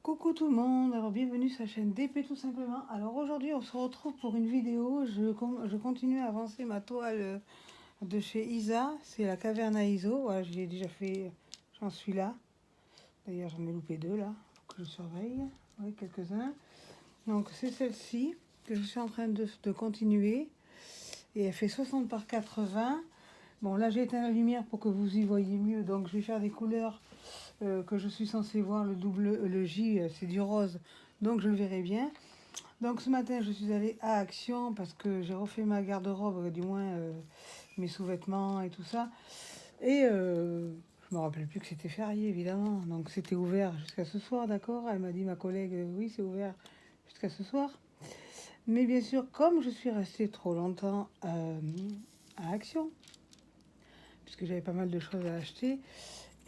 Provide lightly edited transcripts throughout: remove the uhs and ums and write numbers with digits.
Coucou tout le monde, alors bienvenue sur la chaîne DP tout simplement. Alors aujourd'hui on se retrouve pour une vidéo, je continue à avancer ma toile de chez Isa, c'est la caverne à Iso, voilà, j'ai déjà fait, j'en suis là. D'ailleurs j'en ai loupé deux là, faut que je surveille, oui, quelques-uns. Donc c'est celle-ci que je suis en train de continuer et elle fait 60 par 80. Bon là j'ai éteint la lumière pour que vous y voyez mieux, donc je vais faire des couleurs que je suis censée voir. Le double, le J c'est du rose, donc je le verrai bien. Donc ce matin je suis allée à Action parce que j'ai refait ma garde-robe, du moins mes sous-vêtements et tout ça. Et je me rappelle plus que c'était férié évidemment, donc c'était ouvert jusqu'à ce soir, d'accord. Elle m'a dit, ma collègue, oui c'est ouvert jusqu'à ce soir. Mais bien sûr, comme je suis restée trop longtemps à Action, puisque j'avais pas mal de choses à acheter,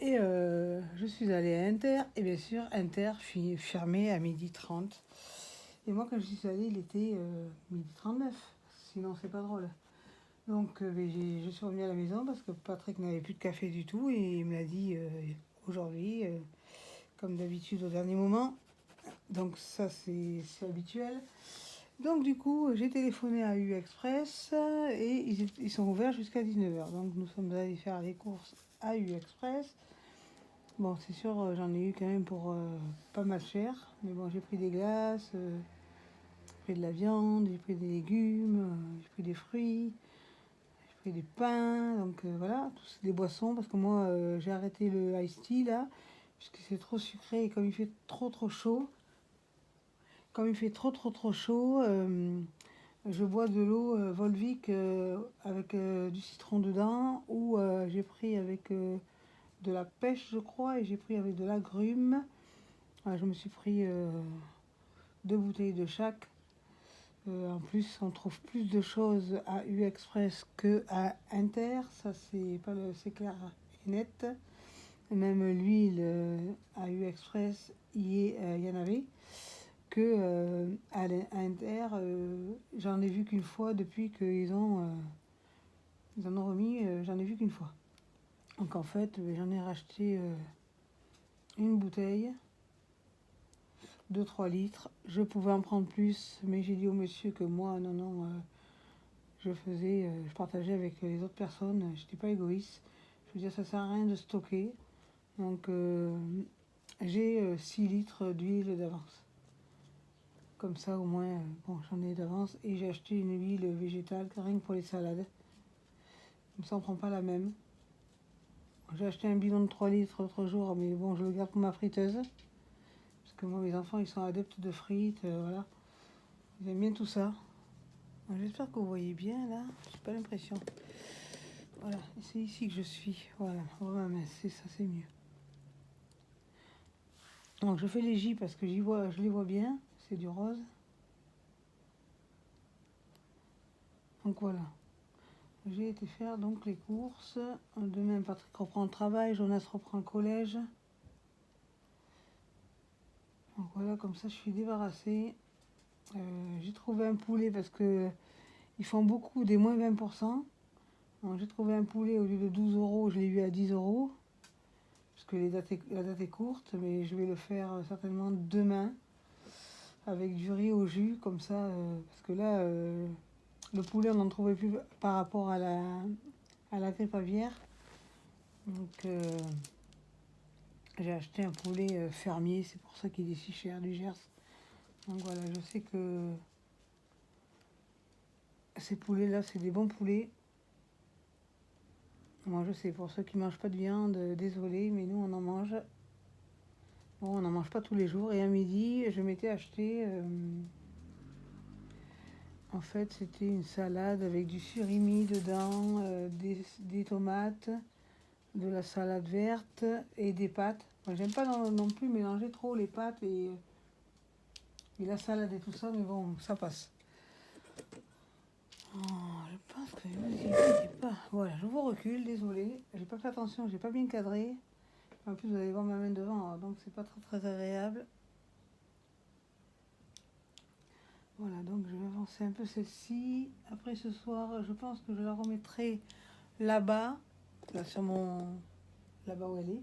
et je suis allée à Inter, et bien sûr, Inter fermé à 12h30. Et moi, quand je suis allée, il était 12h39, sinon c'est pas drôle. Donc je suis revenue à la maison parce que Patrick n'avait plus de café du tout, et il me l'a dit aujourd'hui, comme d'habitude au dernier moment. Donc ça, c'est habituel. Donc du coup, j'ai téléphoné à U Express et ils sont ouverts jusqu'à 19h. Donc nous sommes allés faire les courses à U Express. Bon, c'est sûr, j'en ai eu quand même pour pas mal cher. Mais bon, j'ai pris des glaces, j'ai pris de la viande, j'ai pris des légumes, j'ai pris des fruits, j'ai pris des pains. Donc voilà, tous des boissons. Parce que moi, j'ai arrêté le iced tea là, puisque c'est trop sucré et comme il fait trop chaud. Comme il fait trop chaud, je bois de l'eau Volvic avec du citron dedans, ou j'ai pris avec de la pêche, je crois, et j'ai pris avec de l'agrumes. Voilà, je me suis pris 2 bouteilles de chaque. En plus, on trouve plus de choses à U Express que à Inter, ça c'est clair et net. Et même l'huile à U Express, il y en avait que à Inter, j'en ai vu qu'une fois depuis ils en ont remis, j'en ai vu qu'une fois. Donc en fait, j'en ai racheté une bouteille de 3 litres. Je pouvais en prendre plus, mais j'ai dit au monsieur que moi, non, je partageais avec les autres personnes, j'étais pas égoïste. Je veux dire, ça sert à rien de stocker. Donc j'ai 6 litres d'huile d'avance. Comme ça, au moins, bon, j'en ai d'avance. Et j'ai acheté une huile végétale, rien que pour les salades. Comme ça, on prend pas la même. J'ai acheté un bidon de 3 litres l'autre jour, mais bon, je le garde pour ma friteuse. Parce que moi, mes enfants, ils sont adeptes de frites, voilà. Ils aiment bien tout ça. J'espère que vous voyez bien, là. J'ai pas l'impression. Voilà, c'est ici que je suis. Voilà, mais c'est ça, c'est mieux. Donc, je fais les J parce que je les vois bien. C'est du rose. Donc, voilà. J'ai été faire donc les courses. Demain, Patrick reprend le travail, Jonas reprend le collège. Donc voilà, comme ça je suis débarrassée. J'ai trouvé un poulet parce que ils font beaucoup des moins 20%. Donc j'ai trouvé un poulet, au lieu de 12 euros, je l'ai eu à 10 euros. Parce que la date est courte, mais je vais le faire certainement demain. Avec du riz au jus, comme ça. Parce que là, le poulet, on n'en trouvait plus par rapport à la grippe aviaire. Donc j'ai acheté un poulet fermier, c'est pour ça qu'il est si cher, du Gers. Donc voilà, je sais que ces poulets-là, c'est des bons poulets. Moi, je sais, pour ceux qui ne mangent pas de viande, désolé, mais nous, on en mange. Bon, on n'en mange pas tous les jours. Et à midi, je m'étais acheté... en fait, c'était une salade avec du surimi dedans, des tomates, de la salade verte et des pâtes. Moi, j'aime pas non plus mélanger trop les pâtes et la salade et tout ça, mais bon, ça passe. Oh, je pense que vous n'y voyez pas. Voilà, je vous recule, désolé. J'ai pas fait attention, j'ai pas bien cadré. En plus, vous allez voir ma main devant, donc c'est pas très agréable. Voilà, donc je vais avancer un peu celle-ci. Après ce soir, je pense que je la remettrai là-bas, là sur là-bas où elle est.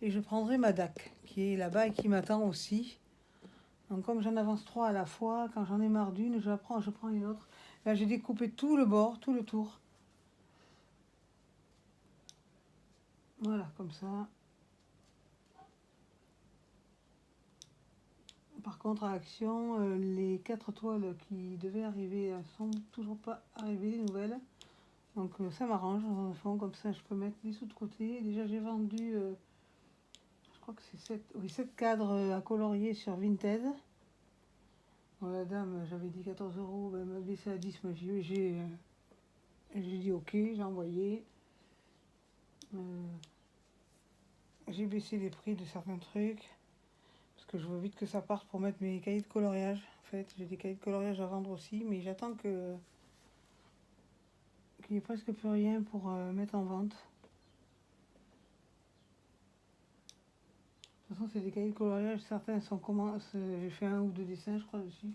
Et je prendrai ma DAC, qui est là-bas et qui m'attend aussi. Donc comme j'en avance 3 à la fois, quand j'en ai marre d'une, je prends une autre. Là j'ai découpé tout le bord, tout le tour. Voilà, comme ça. Par contre, à Action, les 4 toiles qui devaient arriver ne sont toujours pas arrivées, les nouvelles. Donc ça m'arrange, dans le fond, comme ça je peux mettre les sous de côté. Déjà j'ai vendu, je crois que c'est 7 cadres à colorier sur Vinted. Bon, la dame, j'avais dit 14 €, elle m'a baissé à 10, moi j'ai dit ok, j'ai envoyé. J'ai baissé les prix de certains trucs, parce que je veux vite que ça parte pour mettre mes cahiers de coloriage. En fait, j'ai des cahiers de coloriage à vendre aussi, mais j'attends qu'il n'y ait presque plus rien pour mettre en vente. De toute façon, c'est des cahiers de coloriage, certains sont comment, j'ai fait 1 ou 2 dessins, je crois, dessus.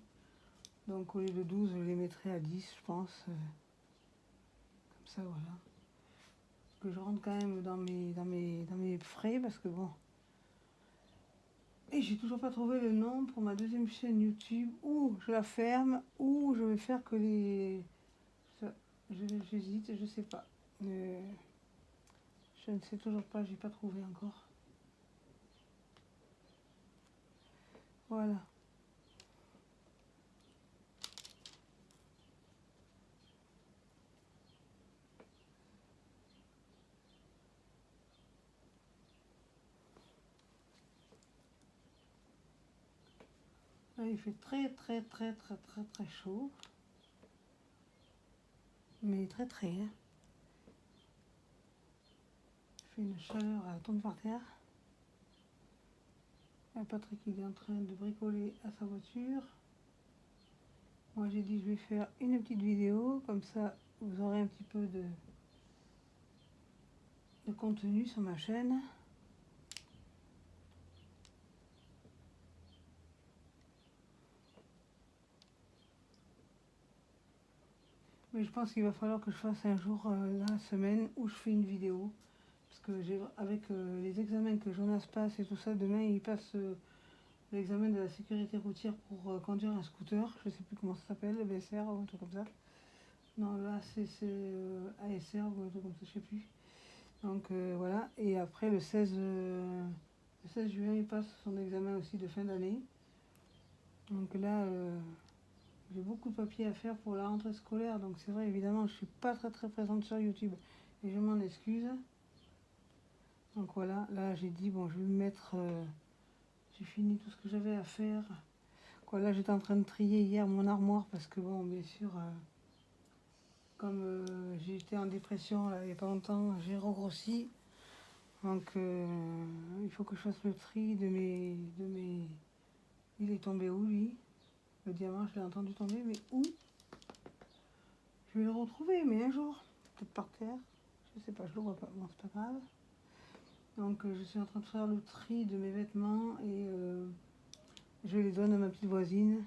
Donc au lieu de 12, je les mettrai à 10, je pense. Comme ça, voilà. Parce que je rentre quand même dans mes frais, parce que bon. Et j'ai toujours pas trouvé le nom pour ma deuxième chaîne YouTube. Ou je la ferme, ou je vais faire que les... J'hésite, je sais pas. Je ne sais toujours pas, j'ai pas trouvé encore. Voilà. Là, il fait très chaud. Mais très hein. Il fait une chaleur, elle tombe par terre. Et Patrick, il est en train de bricoler à sa voiture. Moi, j'ai dit, je vais faire une petite vidéo, comme ça, vous aurez un petit peu de contenu sur ma chaîne. Mais je pense qu'il va falloir que je fasse un jour la semaine où je fais une vidéo. Parce que avec les examens que Jonas passe et tout ça, demain il passe l'examen de la sécurité routière pour conduire un scooter. Je sais plus comment ça s'appelle, le BSR ou un truc comme ça. Non, là c'est ASR ou un truc comme ça, je sais plus. Donc voilà. Et après le 16 juin, il passe son examen aussi de fin d'année. Donc là, j'ai beaucoup de papiers à faire pour la rentrée scolaire, donc c'est vrai, évidemment, je suis pas très présente sur YouTube et je m'en excuse. Donc voilà, là j'ai dit, bon, je vais me mettre, j'ai fini tout ce que j'avais à faire. Quoi, là j'étais en train de trier hier mon armoire parce que, bon, bien sûr, comme j'ai été en dépression là, il n'y a pas longtemps, j'ai regrossi. Donc il faut que je fasse le tri de mes... Il est tombé où lui? Le diamant, je l'ai entendu tomber, mais où? Je vais le retrouver, mais un jour, peut-être par terre. Je sais pas, je le vois pas. Bon, c'est pas grave. Donc, je suis en train de faire le tri de mes vêtements et je les donne à ma petite voisine.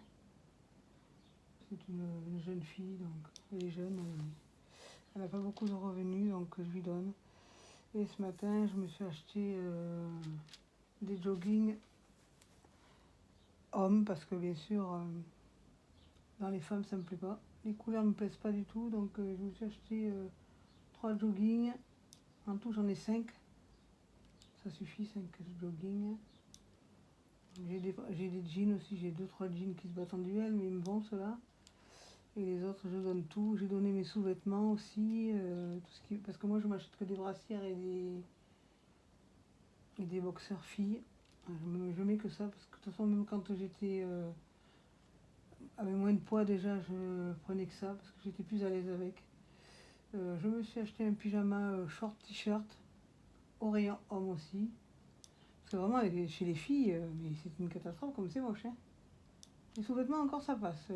C'est une jeune fille, donc elle est jeune. Elle n'a pas beaucoup de revenus, donc je lui donne. Et ce matin, je me suis acheté des joggings hommes parce que, bien sûr, dans les femmes, ça me plaît pas. Les couleurs me plaisent pas du tout, donc je me suis acheté 3 joggings. En tout, j'en ai 5. Ça suffit, 5 joggings. J'ai des jeans aussi, j'ai 2-3 jeans qui se battent en duel, mais ils me vont ceux-là. Et les autres, je donne tout. J'ai donné mes sous-vêtements aussi, parce que moi, je m'achète que des brassières et des boxeurs filles. Je mets que ça, parce que de toute façon, même quand j'étais avec moins de poids déjà, je prenais que ça, parce que j'étais plus à l'aise avec. Je me suis acheté un pyjama short t-shirt, au rayon homme aussi. Parce que vraiment, chez les filles, mais c'est une catastrophe comme c'est moche. Hein. Les sous-vêtements, encore, ça passe.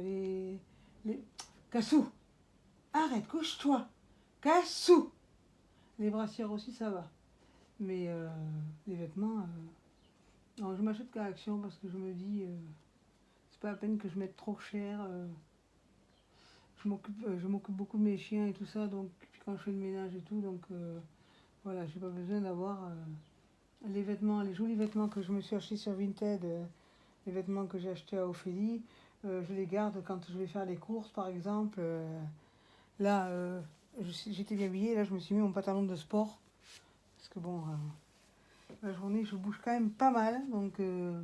Cassou, arrête, couche-toi. Cassou. Les brassières aussi, ça va. Mais les vêtements, non, je m'achète qu'à Action parce que je me dis, c'est pas la peine que je mette trop cher. Je m'occupe beaucoup de mes chiens et tout ça, donc puis quand je fais le ménage et tout, donc voilà, j'ai pas besoin d'avoir les vêtements, les jolis vêtements que je me suis achetés sur Vinted, les vêtements que j'ai achetés à Ophélie, je les garde quand je vais faire les courses, par exemple. Là, j'étais bien habillée, là je me suis mis mon pantalon de sport. Parce que bon, la journée je bouge quand même pas mal, donc je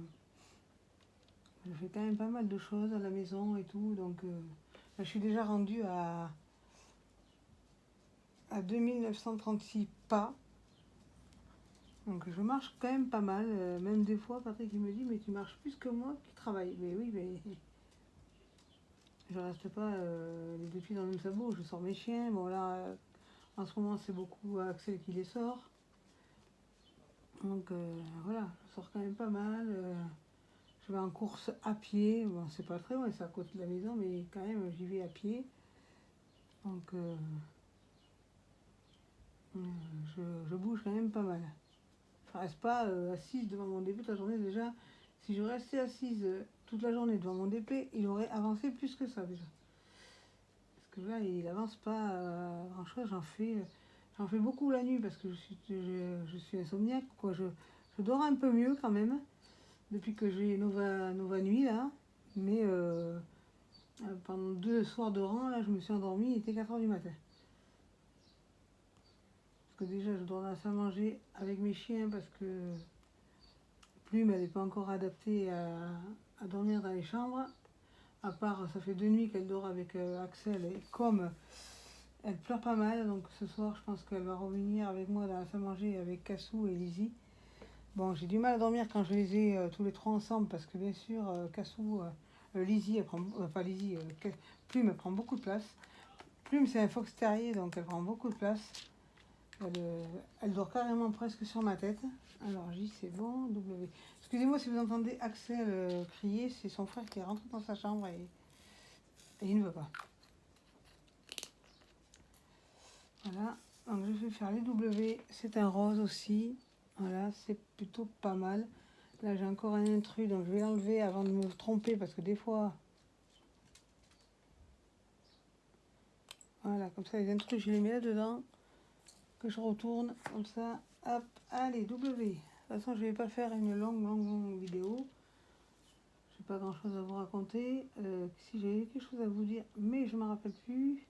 fais quand même pas mal de choses à la maison et tout. Donc là, je suis déjà rendue à 2936 pas. Donc je marche quand même pas mal. Même des fois, Patrick il me dit, mais tu marches plus que moi qui travaille. Mais oui, mais je reste pas les deux pieds dans le même sabot. Je sors mes chiens. Bon là, en ce moment c'est beaucoup Axel qui les sort. Donc voilà, je sors quand même pas mal. Je vais en course à pied. Bon, c'est pas très loin, c'est à côté de la maison, mais quand même j'y vais à pied. Donc je bouge quand même pas mal. Je reste pas assise devant mon DP toute la journée déjà. Si je restais assise toute la journée devant mon DP, il aurait avancé plus que ça déjà. Parce que là, il avance pas grand chose. J'en fais beaucoup la nuit parce que je suis insomniaque. Quoi. Je dors un peu mieux quand même depuis que j'ai Nova Nuit là. Mais pendant 2 soirs de rang, là, je me suis endormie, il était 4h du matin. Parce que déjà, je dois dans la salle à manger avec mes chiens parce que Plume, elle n'est pas encore adaptée à dormir dans les chambres. À part, ça fait 2 nuits qu'elle dort avec Axel. Et comme elle pleure pas mal, donc ce soir, je pense qu'elle va revenir avec moi dans la salle à manger avec Cassou et Lizzie. Bon, j'ai du mal à dormir quand je les ai tous les trois ensemble parce que bien sûr, Cassou, Lizzie, elle prend, pas Lizzie, Plume, elle prend beaucoup de place. Plume, c'est un fox terrier, donc elle prend beaucoup de place. Elle dort carrément presque sur ma tête. Alors J, c'est bon. W. Excusez-moi si vous entendez Axel crier, c'est son frère qui est rentré dans sa chambre et il ne veut pas. Voilà, donc je vais faire les W. C'est un rose aussi. Voilà, c'est plutôt pas mal. Là, j'ai encore un intrus, donc je vais l'enlever avant de me tromper parce que des fois. Voilà, comme ça, les intrus, je les mets là-dedans. Que je retourne, comme ça. Hop, allez, W. De toute façon, je vais pas faire une longue vidéo. J'ai pas grand chose à vous raconter. Si j'ai quelque chose à vous dire, mais je m'en rappelle plus.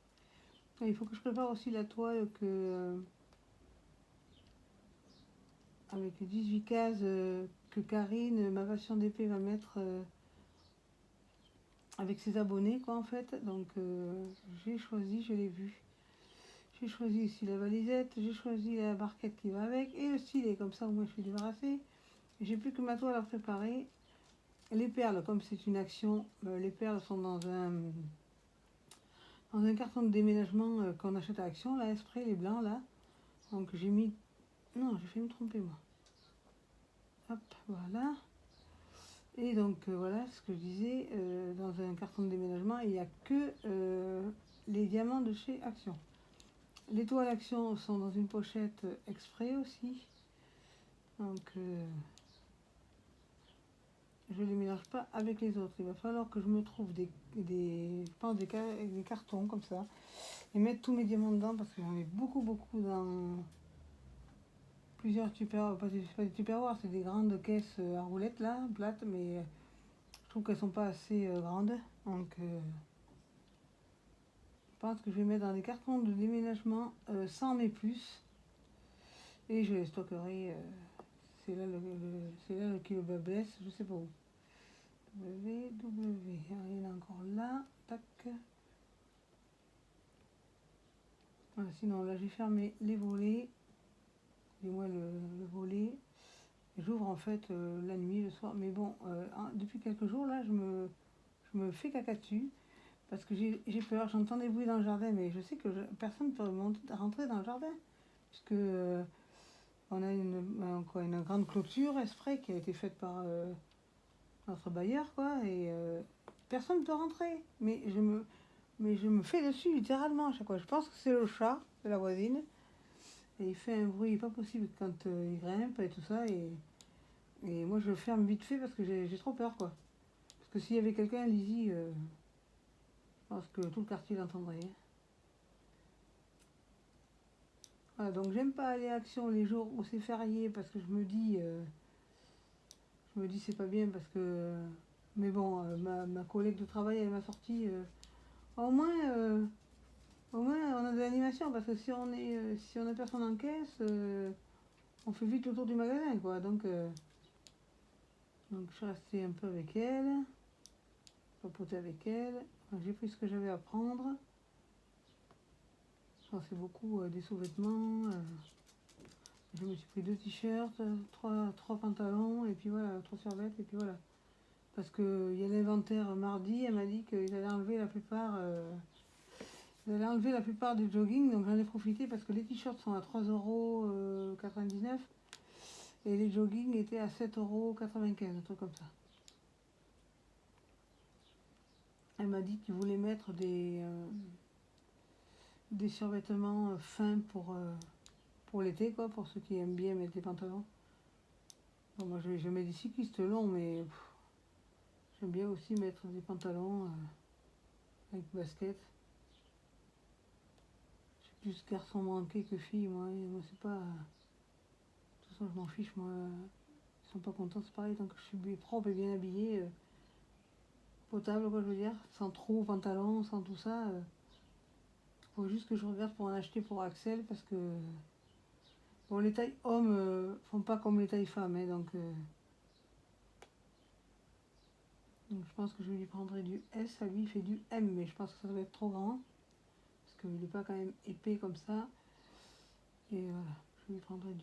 Il faut que je prépare aussi la toile que avec les 18 cases que Karine, ma passion d'épée, va mettre avec ses abonnés quoi en fait. Donc j'ai choisi, je l'ai vu. J'ai choisi ici la valisette, j'ai choisi la barquette qui va avec et le stylet, comme ça au moins je suis débarrassée. J'ai plus que ma toile à préparer. Les perles, comme c'est une action, les perles sont dans un carton de déménagement qu'on achète à Action, là, Esprit, les blancs, là. Donc j'ai mis... Non, j'ai fait me tromper, moi. Hop, voilà. Et donc, voilà ce que je disais, dans un carton de déménagement, il n'y a que les diamants de chez Action. Les toiles Action sont dans une pochette exprès aussi. Donc, je ne les mélange pas avec les autres. Il va falloir que je me trouve je pense des cartons comme ça. Et mettre tous mes diamants dedans parce que j'en ai beaucoup dans plusieurs tupperwares, pas des tupperwares, c'est des grandes caisses à roulettes là, plates, mais je trouve qu'elles sont pas assez grandes. Donc je pense que je vais mettre dans des cartons de déménagement sans mes plus et je les stockerai. C'est là le kilo blesse, je sais pas où. W, il y en a encore là, tac. Voilà, sinon là j'ai fermé les volets, du moins le volet. J'ouvre en fait la nuit, le soir. Mais bon, depuis quelques jours là, je me fais caca dessus. Parce que j'ai peur, j'entends des bruits dans le jardin, mais je sais que personne ne peut rentrer dans le jardin. Puisque on a une grande clôture exprès qui a été faite par notre bailleur, quoi. Et personne ne peut rentrer. Mais je me fais dessus littéralement à chaque fois. Je pense que c'est le chat de la voisine. Et il fait un bruit pas possible quand il grimpe et tout ça. Et moi je le ferme vite fait parce que j'ai trop peur quoi. Parce que s'il y avait quelqu'un à Lizzie, je pense que tout le quartier l'entendrait. Voilà, donc j'aime pas aller à Action les jours où c'est férié parce que je me dis c'est pas bien parce que Mais bon, ma collègue de travail, elle m'a sorti au moins, on a de l'animation parce que si on a personne en caisse, on fait vite le tour du magasin, quoi. Donc je suis restée un peu avec elle, papoter avec elle. Enfin, j'ai pris ce que j'avais à prendre. C'est beaucoup des sous-vêtements. Je me suis pris 2 t-shirts, trois pantalons, et puis voilà, 3 survêtements, et puis voilà. Parce qu'il y a l'inventaire mardi, elle m'a dit qu'ils allaient enlever la plupart. Ils allaient enlever la plupart des joggings, donc j'en ai profité parce que les t-shirts sont à 3,99 € et les joggings étaient à 7,95 €, un truc comme ça. Elle m'a dit qu'ils voulaient mettre des survêtements fins pour l'été, quoi, pour ceux qui aiment bien mettre des pantalons. Bon, moi je mets des cyclistes longs, mais j'aime bien aussi mettre des pantalons avec basket. Je suis plus garçon manqué que fille, moi. Et moi c'est pas. De toute façon, je m'en fiche, moi. Ils sont pas contents, c'est pareil, tant que je suis propre et bien habillée, potable, quoi, je veux dire, sans trou, pantalon, sans tout ça. Faut juste que je regarde pour en acheter pour Axel parce que. Bon, les tailles hommes font pas comme les tailles femmes, hein, donc je pense que je lui prendrai du S, à lui il fait du M, mais je pense que ça va être trop grand, parce qu'il n'est pas quand même épais comme ça. Et voilà, je lui prendrai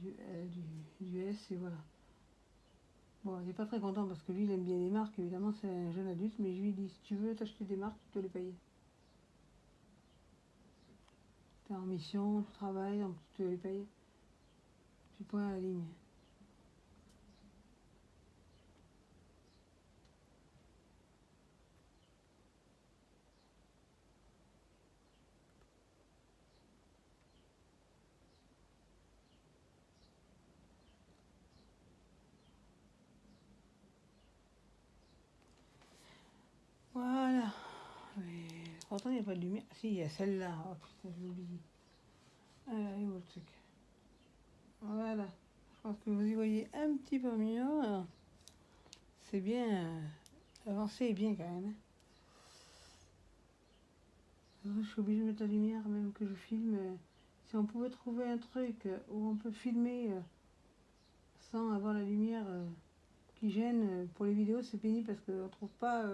du S et voilà. Bon, il n'est pas très content parce que lui il aime bien les marques, évidemment c'est un jeune adulte, mais je lui dis si tu veux t'acheter des marques, tu dois les payer. T'es en mission, tu travailles, donc tu dois les payer. Tu points à la ligne. Voilà. Mais pourtant il n'y a pas de lumière. Si, il y a celle-là. Oh putain, je l'ai oublié. Ah là, il est où le truc? Voilà. Je pense que vous y voyez un petit peu mieux. C'est bien. Avancé est bien quand même. Je suis obligée de mettre la lumière, même que je filme. Si on pouvait trouver un truc où on peut filmer sans avoir la lumière qui gêne pour les vidéos, c'est pénible parce qu'on ne trouve pas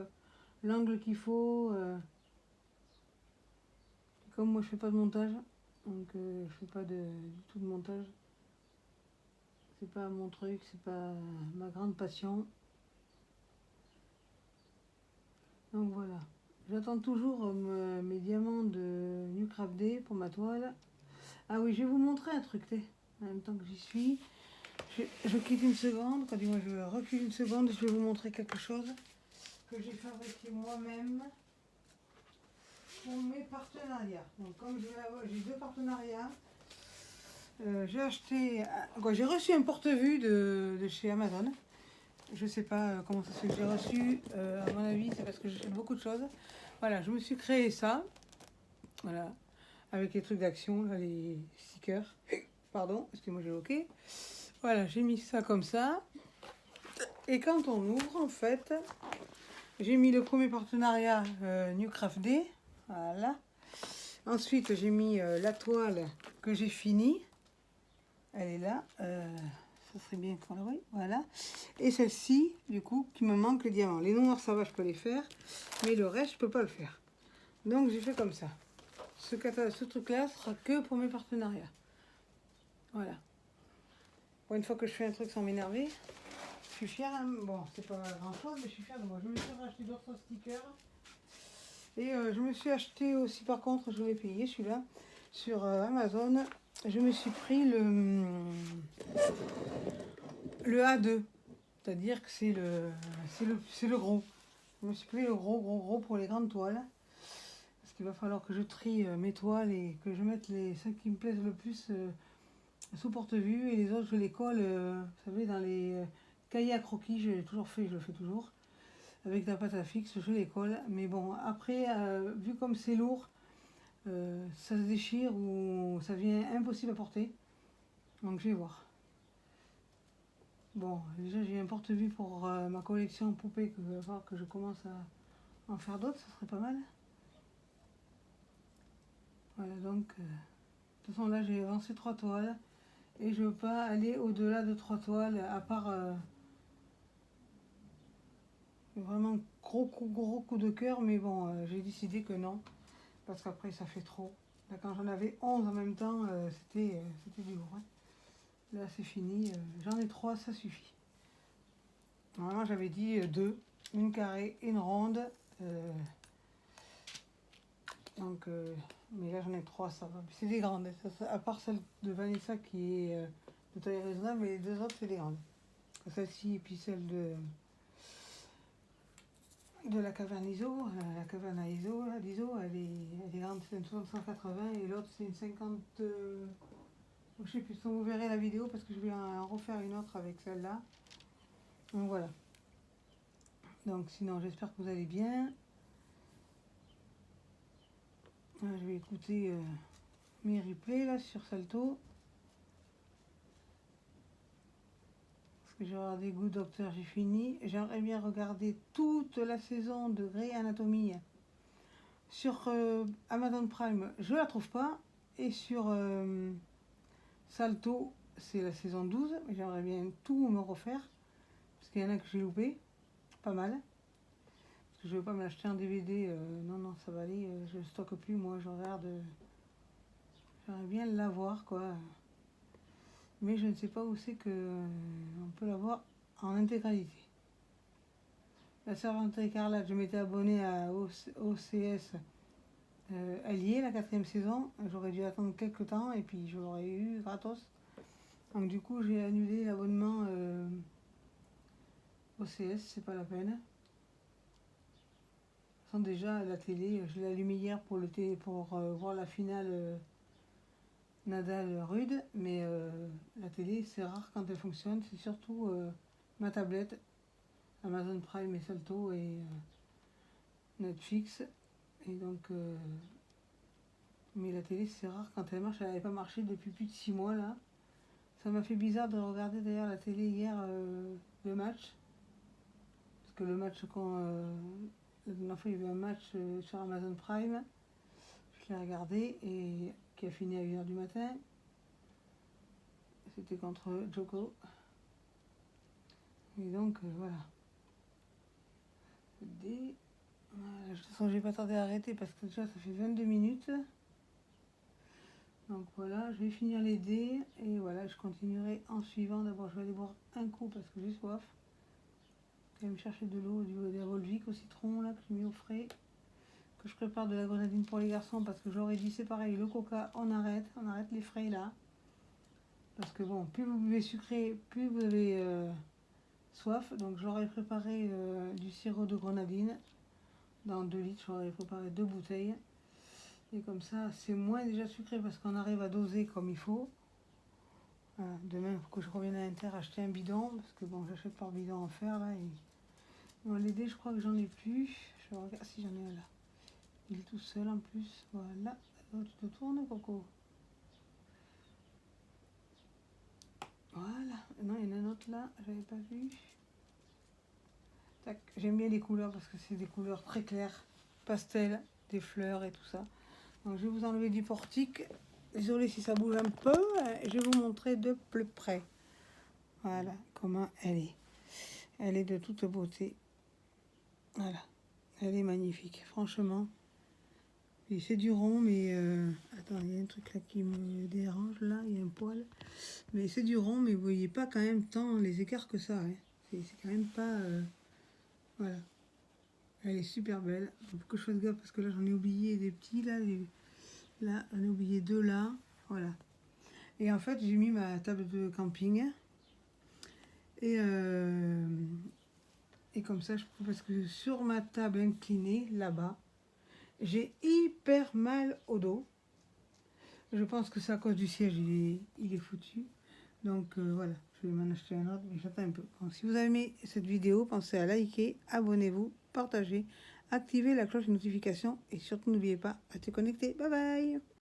l'angle qu'il faut. Comme moi je fais pas de montage, donc je fais pas du tout de montage. C'est pas mon truc, c'est pas ma grande passion. Donc voilà. J'attends toujours mes diamants de Newcraft Day pour ma toile. Ah oui, je vais vous montrer un truc, en même temps que j'y suis. Je quitte une seconde, quand dis-moi je recule une seconde, je vais vous montrer quelque chose que j'ai fabriqué moi-même pour mes partenariats. Donc comme j'ai 2 partenariats, j'ai acheté, j'ai reçu un porte-vue de chez Amazon. Je sais pas comment ça se fait que j'ai reçu, à mon avis c'est parce que j'ai fait beaucoup de choses. Voilà, je me suis créé ça, voilà, avec les trucs d'action, les stickers. Pardon, excusez-moi j'ai loqué. Voilà, j'ai mis ça comme ça. Et quand on ouvre, en fait, j'ai mis le premier partenariat Newcraft Day. Voilà. Ensuite, j'ai mis la toile que j'ai finie. Elle est là. Ça serait bien qu'on la voie. Voilà. Et celle-ci, du coup, qui me manque le diamant. Les noirs, ça va, je peux les faire. Mais le reste, je peux pas le faire. Donc, j'ai fait comme ça. Ce truc-là sera que pour mes partenariats. Voilà. Pour une fois que je fais un truc sans m'énerver. Je suis fière, hein. Bon, c'est pas grand chose, mais je suis fière de moi. Je me suis racheté d'autres stickers. Et je me suis acheté aussi, par contre, je l'ai payé celui-là, sur Amazon. Je me suis pris le A2, c'est-à-dire que c'est le gros. Je me suis pris le gros pour les grandes toiles. Parce qu'il va falloir que je trie mes toiles et que je mette celles qui me plaisent le plus sous porte-vue. Et les autres, je les colle, vous savez, dans les cahiers à croquis. Je l'ai toujours fait, je le fais toujours. Avec de la pâte à fixe, je les colle. Mais bon, après, vu comme c'est lourd, ça se déchire ou ça devient impossible à porter. Donc je vais voir. Bon, déjà j'ai un porte-vue pour ma collection poupée que je vais voir que je commence à en faire d'autres, ça serait pas mal. Voilà, donc de toute façon là j'ai avancé 3 toiles et je veux pas aller au-delà de 3 toiles à part vraiment gros coup de cœur, mais bon j'ai décidé que non parce qu'après ça fait trop. Là quand j'en avais 11 en même temps c'était du lourd. Hein. Là c'est fini, j'en ai 3, ça suffit. Normalement j'avais dit 2, une carrée, une ronde. Donc, mais là j'en ai 3, ça va. C'est des grandes, à part celle de Vanessa qui est de taille raisonnable, mais les deux autres c'est des grandes. Celle-ci et puis celle de la caverne ISO, la caverne à ISO, l'ISO, elle est grande, c'est une 180 et l'autre c'est une 50. Je sais plus, vous verrez la vidéo parce que je vais en refaire une autre avec celle-là. Donc voilà. Donc sinon j'espère que vous allez bien. Je vais écouter mes replays là sur Salto. Parce que j'ai regardé Good Doctor, j'ai fini. J'aimerais bien regarder toute la saison de Grey Anatomy sur Amazon Prime. Je la trouve pas. Et sur Salto, c'est la saison 12. J'aimerais bien tout me refaire. Parce qu'il y en a que j'ai loupé. Pas mal. Parce que je ne veux pas m'acheter un DVD. Non, ça va aller. Je stocke plus. Moi, je regarde. J'aimerais bien l'avoir, quoi. Mais je ne sais pas où c'est que on peut l'avoir en intégralité. La Servante écarlate, je m'étais abonnée à OCS Allié, la 4e saison. J'aurais dû attendre quelques temps et puis je l'aurais eu gratos. Donc du coup, j'ai annulé l'abonnement OCS, c'est pas la peine. Sans déjà la télé, je l'ai allumé hier pour voir la finale Nadal-Rude, mais la télé, c'est rare quand elle fonctionne. C'est surtout ma tablette, Amazon Prime et Salto et Netflix. Et donc, mais la télé, c'est rare quand elle marche. Elle n'avait pas marché depuis plus de 6 mois là. Ça m'a fait bizarre de regarder d'ailleurs la télé hier, le match. Parce que le match, la dernière fois il y avait un match sur Amazon Prime. Je l'ai regardé et qui a fini à 1h du matin. C'était contre Joko. Et donc voilà. Voilà. De toute façon, j'ai pas tardé à arrêter parce que déjà ça fait 22 minutes. Donc voilà, je vais finir les dés et voilà, je continuerai en suivant. D'abord, je vais aller boire un coup parce que j'ai soif. Je vais me chercher de l'eau de la Volvic au citron là que j'ai mis au frais. Que je prépare de la grenadine pour les garçons parce que j'aurais dit c'est pareil, le coca, on arrête les frais là. Parce que bon, plus vous buvez sucré, plus vous avez soif. Donc j'aurais préparé du sirop de grenadine dans 2 litres, j'aurais préparé 2 bouteilles. Et comme ça, c'est moins déjà sucré parce qu'on arrive à doser comme il faut. Voilà. Demain, il faut que je revienne à Inter acheter un bidon. Parce que bon, j'achète par bidon en fer là. Et... Bon, les dés, je crois que j'en ai plus. Je regarde si j'en ai un là. Il est tout seul en plus. Voilà. Oh, tu te tournes, Coco. Voilà. Non, il y en a un autre là. J'avais pas vu. Tac. J'aime bien les couleurs parce que c'est des couleurs très claires. Pastel, des fleurs et tout ça. Donc, je vais vous enlever du portique. Désolée si ça bouge un peu. Je vais vous montrer de plus près. Voilà comment elle est. Elle est de toute beauté. Voilà. Elle est magnifique, franchement. Et c'est du rond, mais... Attends, il y a un truc là qui me dérange, là. Il y a un poil. Mais c'est du rond, mais vous voyez pas quand même tant les écarts que ça. Hein. C'est quand même pas... Voilà. Elle est super belle. Il faut que je fasse gaffe parce que là, j'en ai oublié des petits, là. Là, j'en ai oublié 2 là. Voilà. Et en fait, j'ai mis ma table de camping. Et comme ça, parce que sur ma table inclinée, là-bas, j'ai hyper mal au dos. Je pense que c'est à cause du siège, il est foutu. Donc voilà, je vais m'en acheter un autre, mais j'attends un peu. Donc, si vous avez aimé cette vidéo, pensez à liker, abonnez-vous, partagez, activez la cloche de notification et surtout n'oubliez pas à te connecter. Bye bye!